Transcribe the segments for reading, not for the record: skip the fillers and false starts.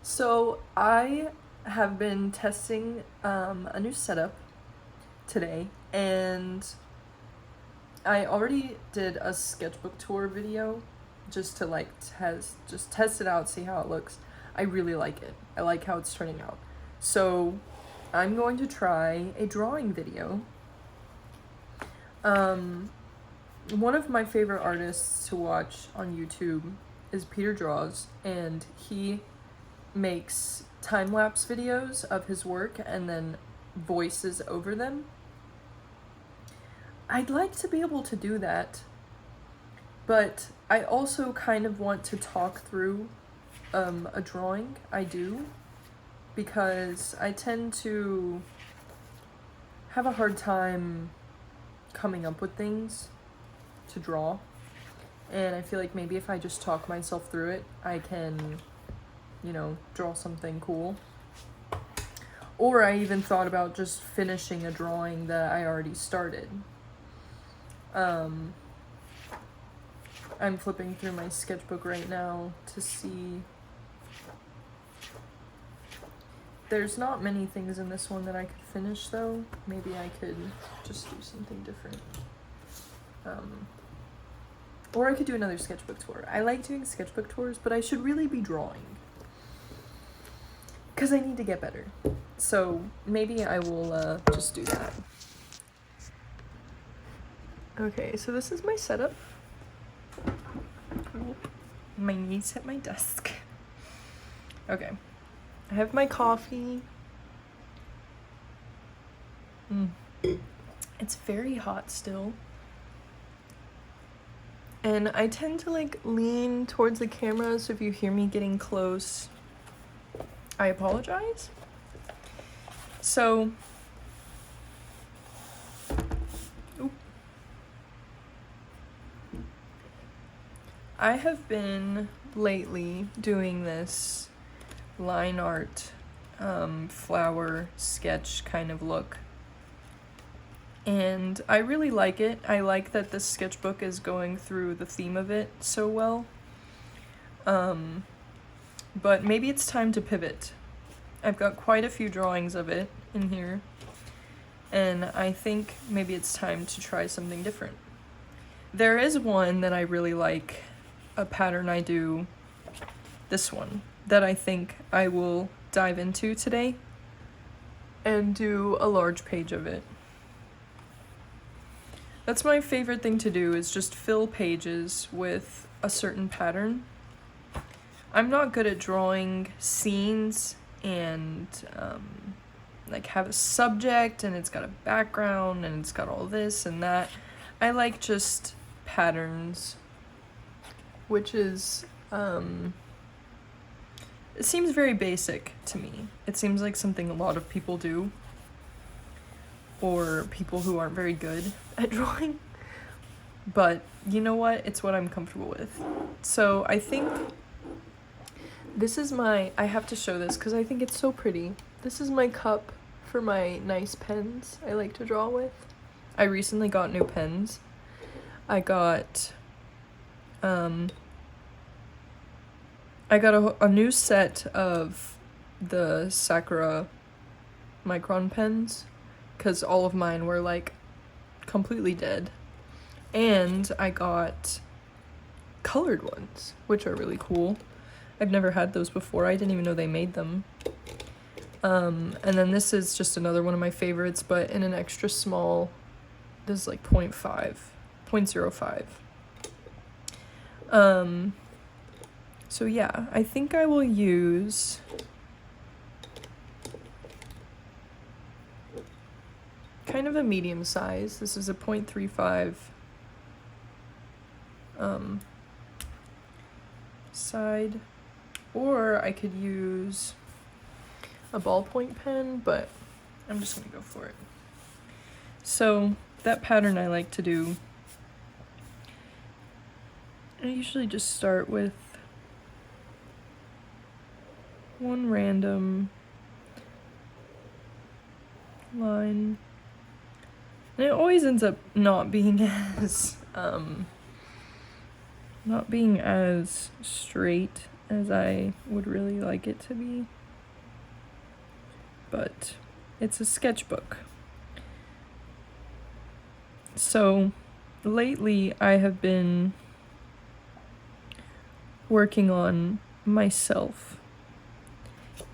So I have been testing a new setup today, and I already did a sketchbook tour video just to test it out, see how it looks. I really like it. I like how it's turning out. So I'm going to try a drawing video. One of my favorite artists to watch on YouTube is Peter Draws, and he makes time-lapse videos of his work and then voices over them. I'd like to be able to do that, but I also kind of want to talk through a drawing I do, because I tend to have a hard time coming up with things to draw, and I feel like maybe if I just talk myself through it, I can draw something cool. Or I even thought about just finishing a drawing that I already started. I'm flipping through my sketchbook right now to see. There's not many things in this one that I could finish, though. Maybe I could just do something different. Or I could do another sketchbook tour. I like doing sketchbook tours, but I should really be drawing, because I need to get better. So maybe I will just do that. Okay, so this is my setup. My knees at my desk. Okay, I have my coffee. It's very hot still. And I tend to lean towards the camera, so if you hear me getting close, I apologize. So, I have been lately doing this line art, flower sketch kind of look. And I really like it. I like that this sketchbook is going through the theme of it so well. But maybe it's time to pivot. I've got quite a few drawings of it in here, and I think maybe it's time to try something different. There is one that I really like, a pattern I do, this one, that I think I will dive into today and do a large page of it. That's my favorite thing to do, is just fill pages with a certain pattern. I'm not good at drawing scenes and have a subject and it's got a background and it's got all this and that. I like just patterns, which is it seems very basic to me. It seems like something a lot of people do, or people who aren't very good at drawing. But you know what? It's what I'm comfortable with. So I think this is I have to show this because I think it's so pretty. This is my cup for my nice pens I like to draw with. I recently got new pens. I got a new set of the Sakura Micron pens, because all of mine were completely dead. And I got colored ones, which are really cool. I've never had those before. I didn't even know they made them. And then this is just another one of my favorites, but in an extra small. This is 0.05. So yeah, I think I will use kind of a medium size. This is a 0.35 side, or I could use a ballpoint pen, but I'm just gonna go for it. So that pattern I like to do, I usually just start with one random line, and it always ends up not being as straight as I would really like it to be. But it's a sketchbook. So lately I have been working on myself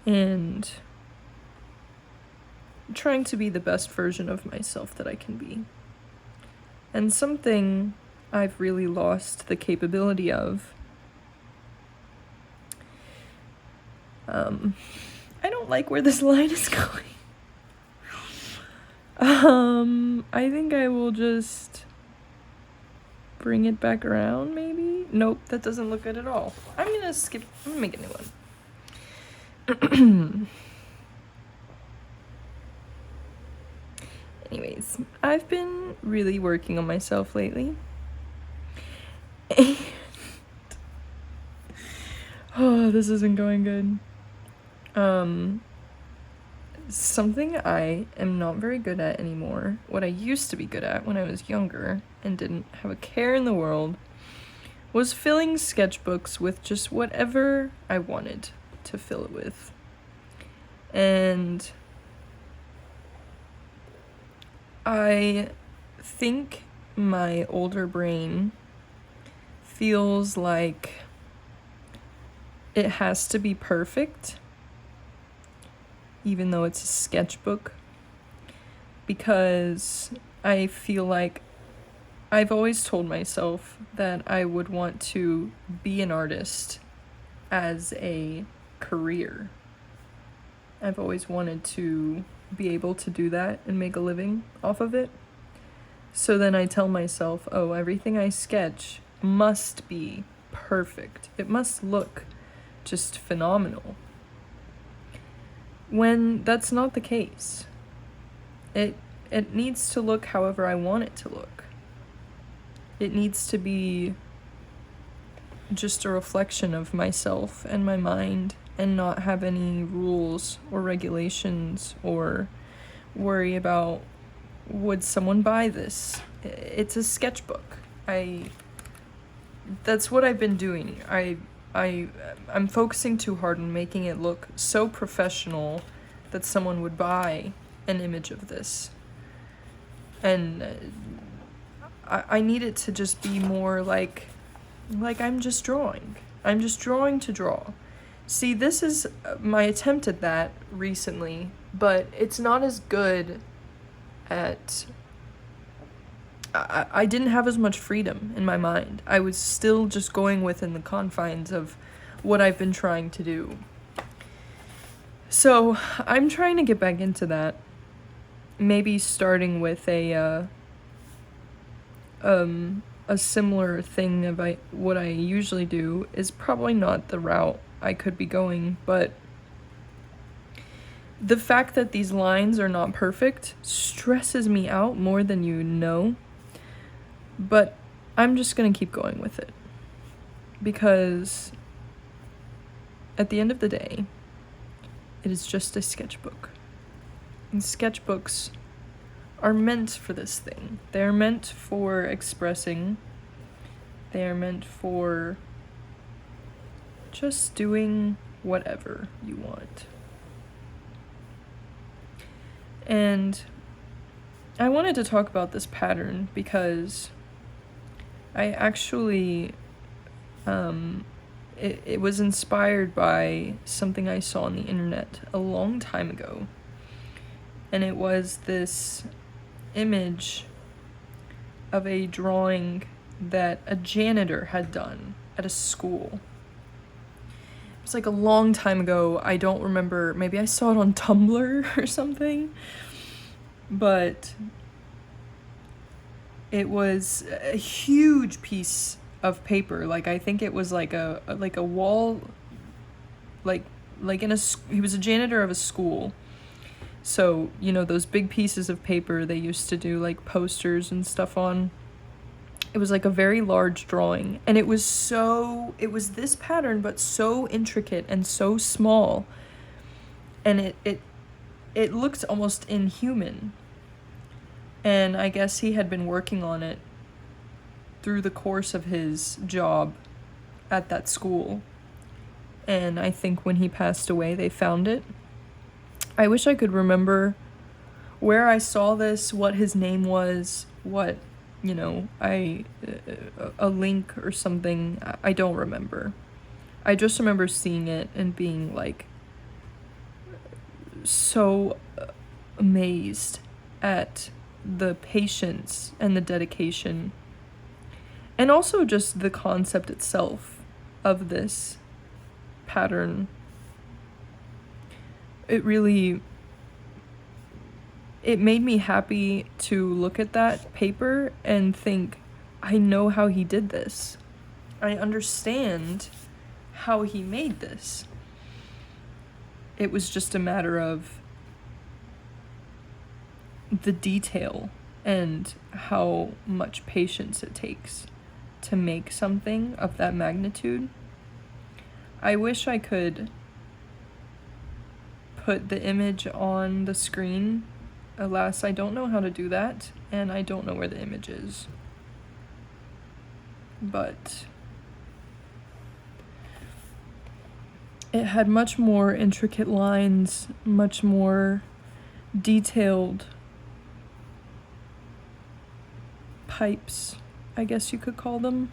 and trying to be the best version of myself that I can be. And something I've really lost the capability of. I don't like where this line is going. I think I will just bring it back around, maybe? Nope, that doesn't look good at all. I'm gonna make a new one. Anyways, I've been really working on myself lately. And oh, this isn't going good. Something I am not very good at anymore, what I used to be good at when I was younger and didn't have a care in the world, was filling sketchbooks with just whatever I wanted to fill it with. And I think my older brain feels like it has to be perfect, even though it's a sketchbook, because I feel like I've always told myself that I would want to be an artist as a career. I've always wanted to be able to do that and make a living off of it. So then I tell myself, oh, everything I sketch must be perfect. It must look just phenomenal. When that's not the case. It needs to look however I want it to look. It needs to be just a reflection of myself and my mind and not have any rules or regulations or worry about, would someone buy this? It's a sketchbook. That's what I've been doing. I'm focusing too hard on making it look so professional that someone would buy an image of this. And I need it to just be more like I'm just drawing. I'm just drawing to draw. See, this is my attempt at that recently, but it's not as good at... I didn't have as much freedom in my mind. I was still just going within the confines of what I've been trying to do. So I'm trying to get back into that. Maybe starting with a similar thing of what I usually do is probably not the route I could be going, but the fact that these lines are not perfect stresses me out more than you know. But I'm just gonna keep going with it, because at the end of the day, it is just a sketchbook. And sketchbooks are meant for this thing. They are meant for expressing. They are meant for just doing whatever you want. And I wanted to talk about this pattern because I actually, it was inspired by something I saw on the internet a long time ago. And it was this image of a drawing that a janitor had done at a school. It was like a long time ago. I don't remember. Maybe I saw it on Tumblr or something. But it was a huge piece of paper. Like, I think it was like a wall, like in he was a janitor of a school. So, you know, those big pieces of paper they used to do like posters and stuff on. It was like a very large drawing, and it was this pattern, but so intricate and so small. And it looked almost inhuman. And I guess he had been working on it through the course of his job at that school. and I think when he passed away, they found it. I wish I could remember where I saw this, what his name was, what, a link or something. I don't remember. I just remember seeing it and being like so amazed at the patience and the dedication, and also just the concept itself of this pattern. It made me happy to look at that paper and think, I know how he did this. I understand how he made this. It was just a matter of the detail and how much patience it takes to make something of that magnitude. I wish I could put the image on the screen. Alas, I don't know how to do that, and I don't know where the image is. But it had much more intricate lines, much more detailed pipes, I guess you could call them.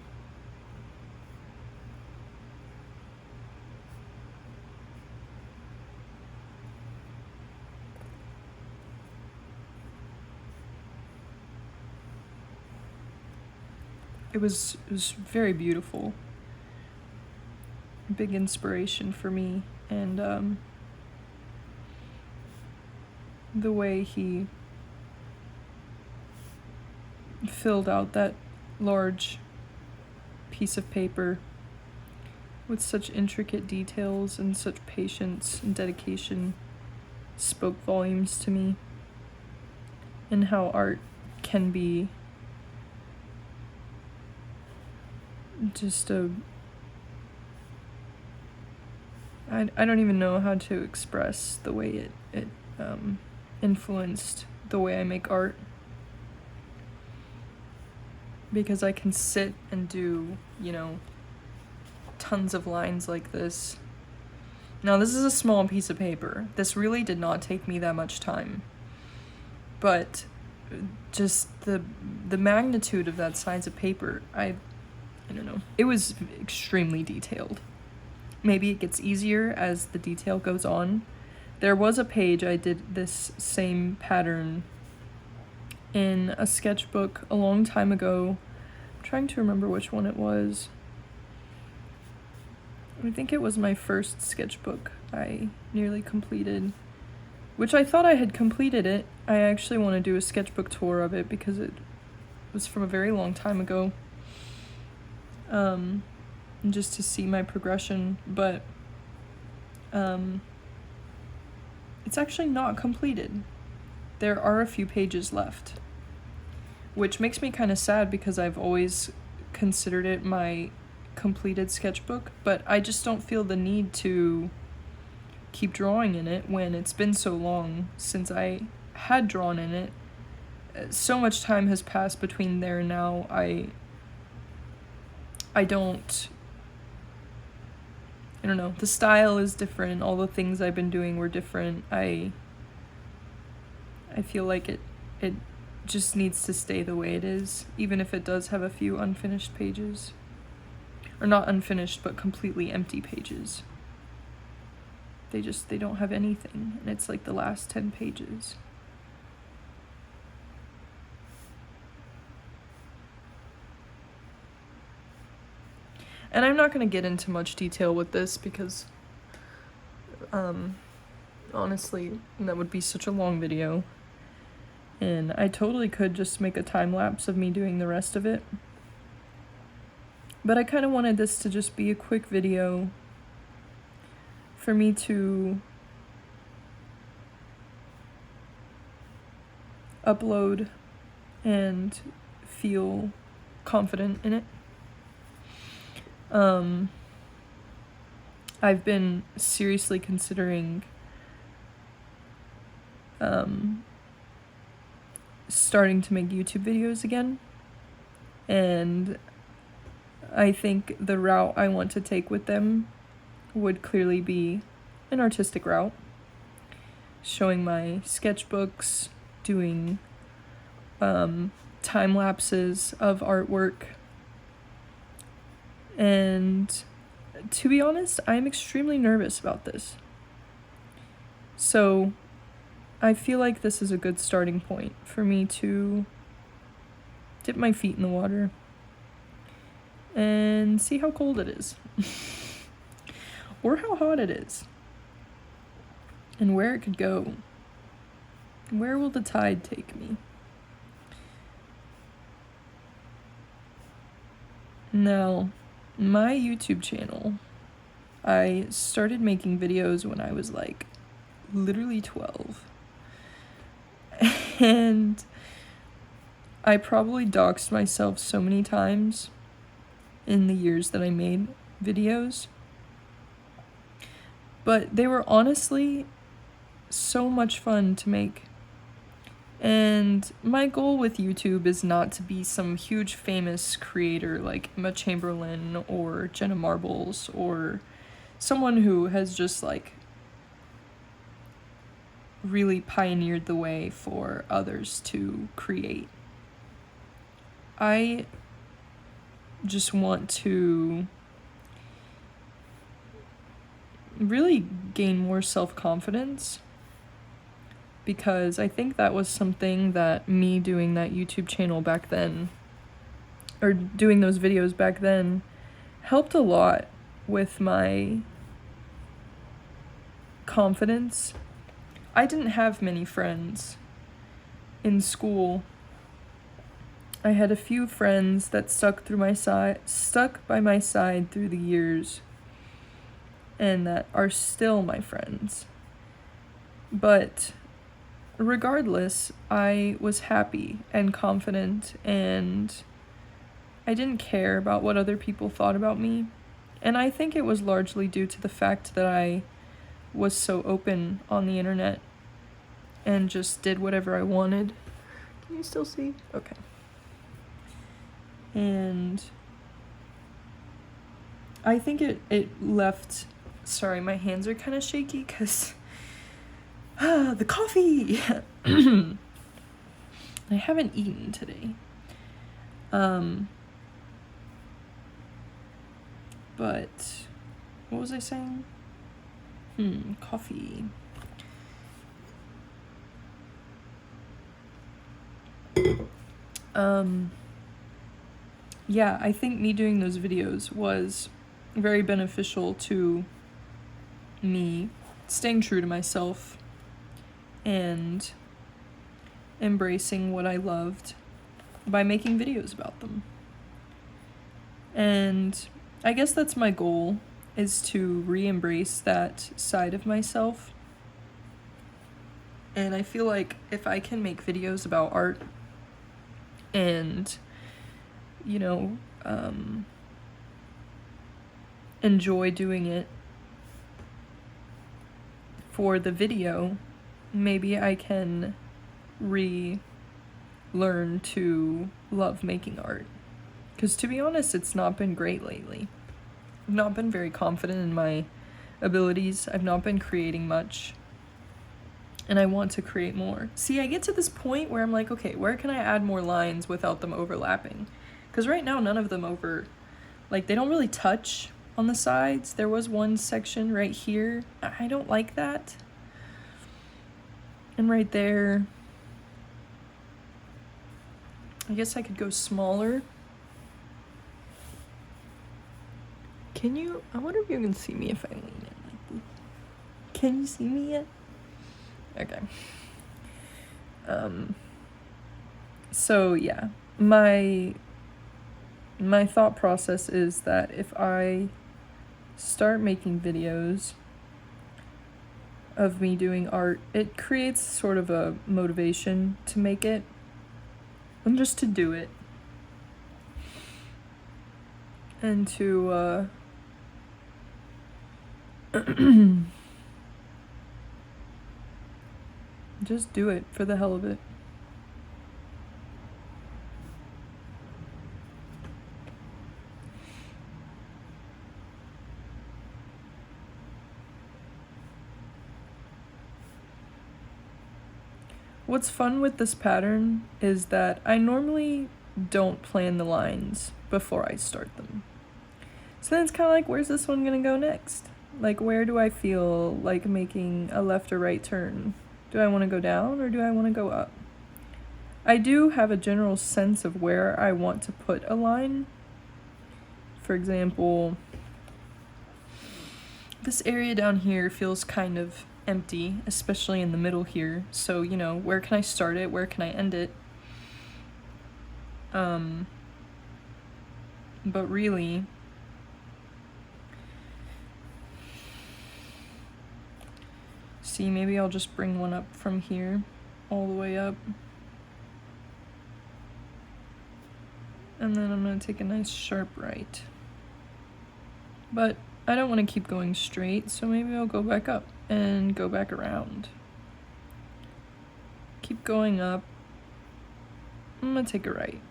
It was very beautiful. Big inspiration for me, and the way he filled out that large piece of paper with such intricate details and such patience and dedication spoke volumes to me, and how art can be just I don't even know how to express the way it influenced the way I make art, because I can sit and do, tons of lines like this. Now, this is a small piece of paper. This really did not take me that much time, but just the magnitude of that size of paper, I don't know. It was extremely detailed. Maybe it gets easier as the detail goes on. There was a page I did this same pattern in a sketchbook a long time ago. I'm trying to remember which one it was. I think it was my first sketchbook I nearly completed, which I thought I had completed it. I actually want to do a sketchbook tour of it because it was from a very long time ago. Just to see my progression, but it's actually not completed. There are a few pages left, which makes me kind of sad because I've always considered it my completed sketchbook, but I just don't feel the need to keep drawing in it when it's been so long since I had drawn in it. So much time has passed between there and now. I don't know, the style is different, all the things I've been doing were different. I feel like it just needs to stay the way it is, even if it does have a few unfinished pages. Or not unfinished, but completely empty pages. They don't have anything, and it's like the last 10 pages. And I'm not going to get into much detail with this because, honestly, that would be such a long video. And I totally could just make a time lapse of me doing the rest of it. But I kind of wanted this to just be a quick video for me to upload and feel confident in it. I've been seriously considering starting to make YouTube videos again, and I think the route I want to take with them would clearly be an artistic route, showing my sketchbooks, doing time lapses of artwork. And to be honest, I'm extremely nervous about this. So I feel like this is a good starting point for me to dip my feet in the water and see how cold it is. Or how hot it is. And where it could go. Where will the tide take me? Now, my YouTube channel, I started making videos when I was like literally 12. And I probably doxed myself so many times in the years that I made videos. But they were honestly so much fun to make. And my goal with YouTube is not to be some huge famous creator like Emma Chamberlain or Jenna Marbles or someone who has just like really pioneered the way for others to create. I just want to really gain more self-confidence, because I think that was something that me doing that YouTube channel back then, or doing those videos back then, helped a lot with my confidence. I didn't have many friends in school. I had a few friends that stuck by my side through the years, and that are still my friends. But regardless, I was happy and confident, and I didn't care about what other people thought about me. And I think it was largely due to the fact that I was so open on the internet and just did whatever I wanted. Can you still see? Okay. And I think it left... Sorry, my hands are kind of shaky because... the coffee! I haven't eaten today. But... What was I saying? Coffee. Yeah, I think me doing those videos was very beneficial to me staying true to myself and embracing what I loved by making videos about them. And I guess that's my goal, is to re-embrace that side of myself. And I feel like if I can make videos about art and, you know, enjoy doing it for the video, maybe I can relearn to love making art. Because to be honest, it's not been great lately. I've not been very confident in my abilities. I've not been creating much. And I want to create more. See, I get to this point where I'm like, okay, where can I add more lines without them overlapping? Because right now, none of them they don't really touch on the sides. There was one section right here. I don't like that. And right there. I guess I could go smaller. Can you? I wonder if you can see me if I lean in like this. Can you see me yet? Okay. So yeah, my thought process is that if I start making videos of me doing art, it creates sort of a motivation to make it and just to do it and to just do it for the hell of it. what's fun with this pattern is that I normally don't plan the lines before I start them. So then it's kind of like, where's this one gonna go next? Like, where do I feel like making a left or right turn? Do I want to go down or do I want to go up? I do have a general sense of where I want to put a line. For example, this area down here feels kind of empty, especially in the middle here. So, you know, where can I start it? Where can I end it? But really, see, maybe I'll just bring one up from here all the way up. And then I'm going to take a nice sharp right. But I don't want to keep going straight, so maybe I'll go back up and go back around. Keep going up. I'm going to take a right.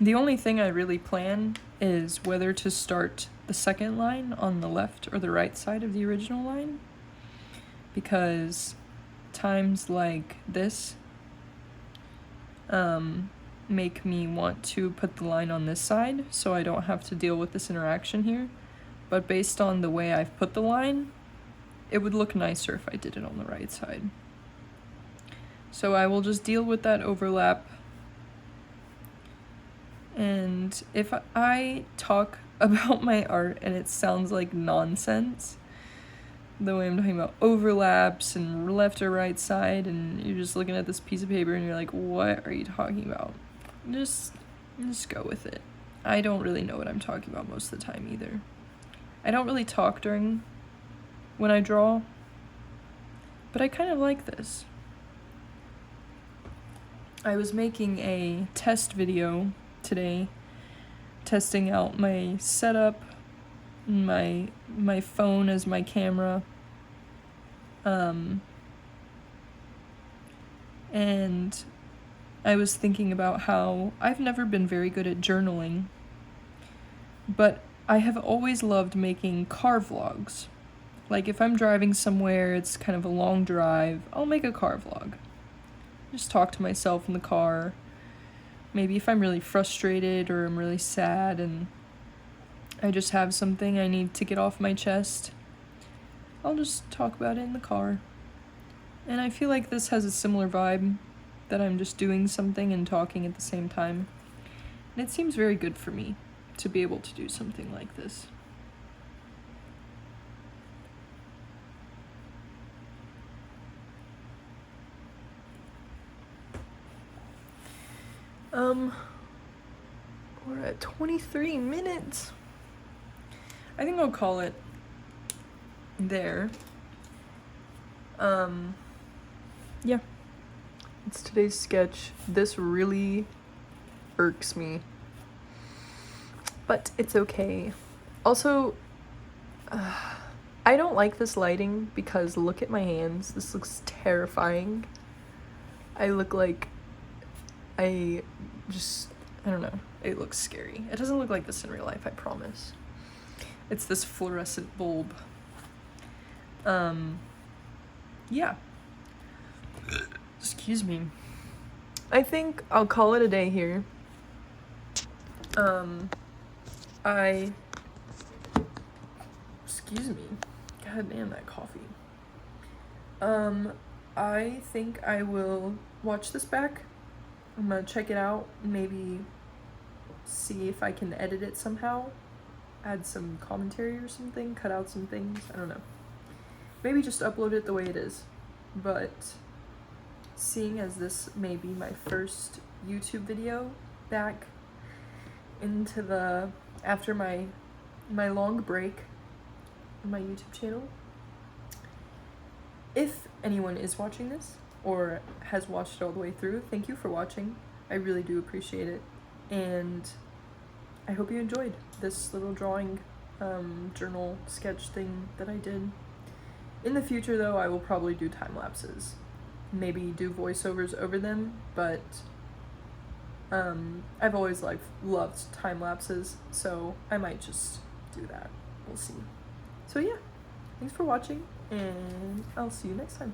The only thing I really plan is whether to start the second line on the left or the right side of the original line, because times like this make me want to put the line on this side so I don't have to deal with this interaction here. But based on the way I've put the line, it would look nicer if I did it on the right side. So I will just deal with that overlap. And if I talk about my art and it sounds like nonsense, the way I'm talking about overlaps and left or right side, and you're just looking at this piece of paper and you're like, what are you talking about? Just go with it. I don't really know what I'm talking about most of the time either. I don't really talk when I draw, but I kind of like this. I was making a test video today, testing out my setup, my phone as my camera, and I was thinking about how I've never been very good at journaling, but I have always loved making car vlogs. Like if I'm driving somewhere, it's kind of a long drive, I'll make a car vlog. Just talk to myself in the car. Maybe if I'm really frustrated or I'm really sad and I just have something I need to get off my chest, I'll just talk about it in the car. And I feel like this has a similar vibe, that I'm just doing something and talking at the same time. And it seems very good for me to be able to do something like this. We're at 23 minutes. I think I'll call it there. Yeah. It's today's sketch. This really irks me, but it's okay. Also, I don't like this lighting because look at my hands. This looks terrifying. I look like I don't know. It looks scary. It doesn't look like this in real life, I promise. It's this fluorescent bulb. Yeah. Excuse me. I think I'll call it a day here. Excuse me. God damn, that coffee. I think I will watch this back. I'm gonna check it out, maybe see if I can edit it somehow, add some commentary or something, cut out some things, I don't know. Maybe just upload it the way it is. But seeing as this may be my first YouTube video back into after my long break on my YouTube channel, if anyone is watching this or has watched it all the way through, thank you for watching. I really do appreciate it, and I hope you enjoyed this little drawing journal sketch thing that I did. In the future, though, I will probably do time lapses. Maybe do voiceovers over them, but I've always loved time lapses, so I might just do that. We'll see. So yeah, thanks for watching, and I'll see you next time.